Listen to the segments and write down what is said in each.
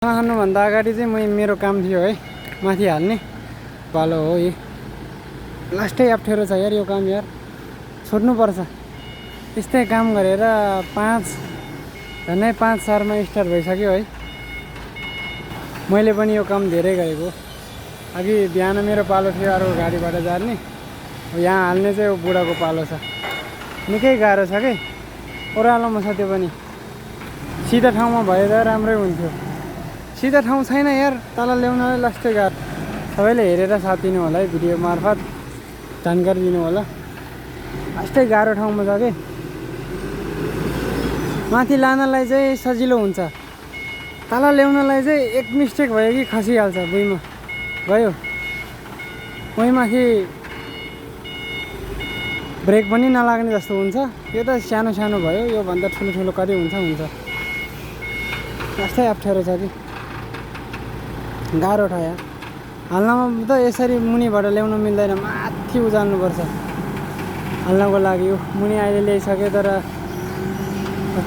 खाना खानुभन्दा अगाडि चाहिँ मेरो काम थियो है, माथि हाल्ने पालो हो यो। लास्टै अप्ठ्यारो छ यार यो काम यार, छोड्नुपर्छ। यस्तै काम गरेर झन्डै 5 सालमा स्टार्ट भइसक्यो है। मैले पनि यो काम धेरै गरेको। अघि बिहान मेरो पालो थियो अर्को गाडीबाट जाने, यहाँ हाल्ने चाहिँ बुढाको पालो छ। निकै गाह्रो छ कि, ओह्रालोमा छ त्यो पनि। सिधा ठाउँमा भए त राम्रै हुन्थ्यो, सिधा ठाउँ छैन यार, तल ल्याउनलाई लास्टै गाह्रो। सबैले हेरेर साथ दिनु होला है, भिडियो मार्फत जानकारी दिनु होला। लास्टै गाह्रो ठाउँमा छ कि, माथि लानलाई चाहिँ सजिलो हुन्छ, तल ल्याउनलाई चाहिँ एक मिस्टेक भयो कि खसिहाल्छ, भुइँमा गयो। वहीँ माथि ब्रेक पनि नलाग्ने जस्तो हुन्छ। यो त सानो सानो भयो, योभन्दा ठुलो ठुलो कति हुन्छ। लास्टै अप्ठ्यारो छ कि, गाह्रो छ यार हाल्नमा त। यसरी मुनिबाट ल्याउन मिल्दैन, माथि उचाल्नुपर्छ हाल्नको लागि। मुनि अहिले ल्याइसक्यो तर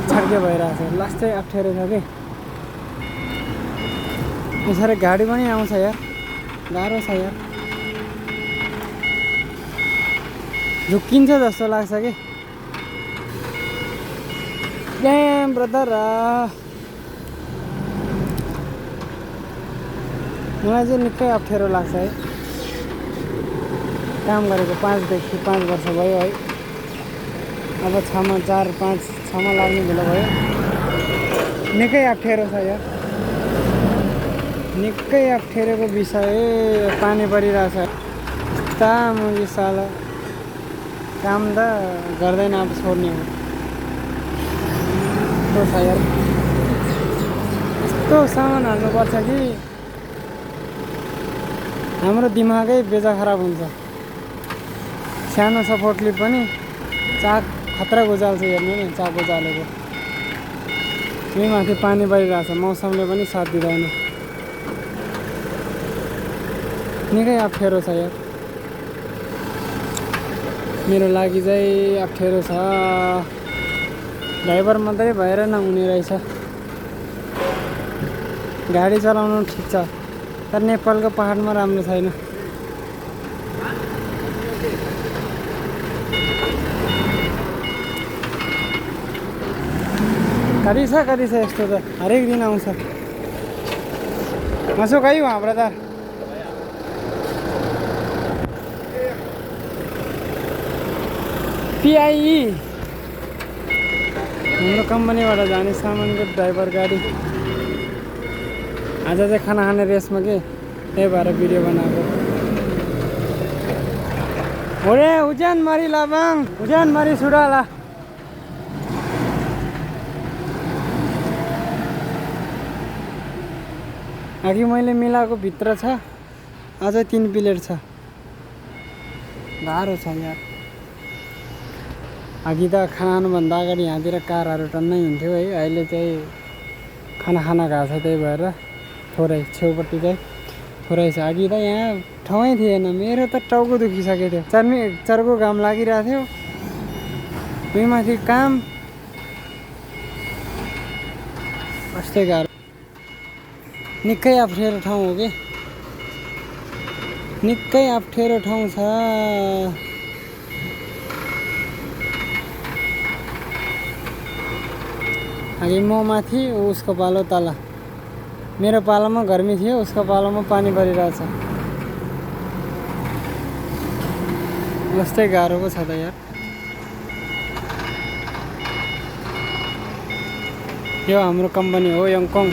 छड्के भइरहेछ, लास्टै अप्ठ्यारो छ कि। यसरी गाडी पनि आउँछ यार, गाह्रो छ यार, झुक्किन्छ जस्तो लाग्छ कि। ड्याम ब्रदर, मलाई चाहिँ निकै अप्ठ्यारो लाग्छ है। काम गरेको 5 वर्ष भयो है। अब 6मा लाग्ने बेला भयो। निकै अप्ठ्यारो छ यार, निकै अप्ठ्यारोको विषय। पानी परिरहेछ, मुजी साला काम त गर्दैन, अब छोड्ने हो। यस्तो छ यार, यस्तो सामान हाल्नुपर्छ कि हाम्रो दिमागै बेजा खराब हुन्छ। सानो सपोर्ट क्लिप पनि चाक खतरा उचाल्छ, हेर्नु नि चाक उचालेको। यही माथि पानी परिरहेछ, मौसमले पनि साथ दिँदैन। निकै अप्ठ्यारो छ यार, मेरो लागि चाहिँ अप्ठ्यारो छ। ड्राइभर मात्रै भएर नहुने रहेछ। गाडी चलाउनु ठिक छ, तर नेपालको पहाडमा राम्रो छैन। कति छ यस्तो त हरेक दिन आउँछ। मसो गई वहाँ ब्रदर, पिआई हाम्रो कम्पनीबाट जाने सामानको ड्राइभर गाडी। आज चाहिँ खाना खाने रेसमा के, त्यही भएर भिडियो बनाएको। ओरे उज्यानमारी लाबाङ, उज्यानमारी सुडाला। अघि मैले मिलाएको भित्र छ, अझै 3 प्लेट छ। गाह्रो छ यार। अघि त खानुभन्दा अगाडि यहाँतिर कारहरू टन्नै हुन्थ्यो है, अहिले चाहिँ खाना गएको छ, त्यही भएर थोरै छेउपट्टि चाहिँ थोरै छ। अघि त यहाँ ठाउँै थिएन, मेरो त टाउको दुखिसकेको थियो। चर्को घाम लागिरहेको थियो, उही माथि काम। कस्तै गाह्रो, निकै अप्ठ्यारो ठाउँ हो कि, निकै अप्ठ्यारो ठाउँ छ। अघि म माथि, उसको पालो तल। मेरो पालोमा गर्मी थियो, उसको पालोमा पानी परिरहेछ। जस्तै गाह्रो पो छ त यार। यो हाम्रो कम्पनी हो यङकङ।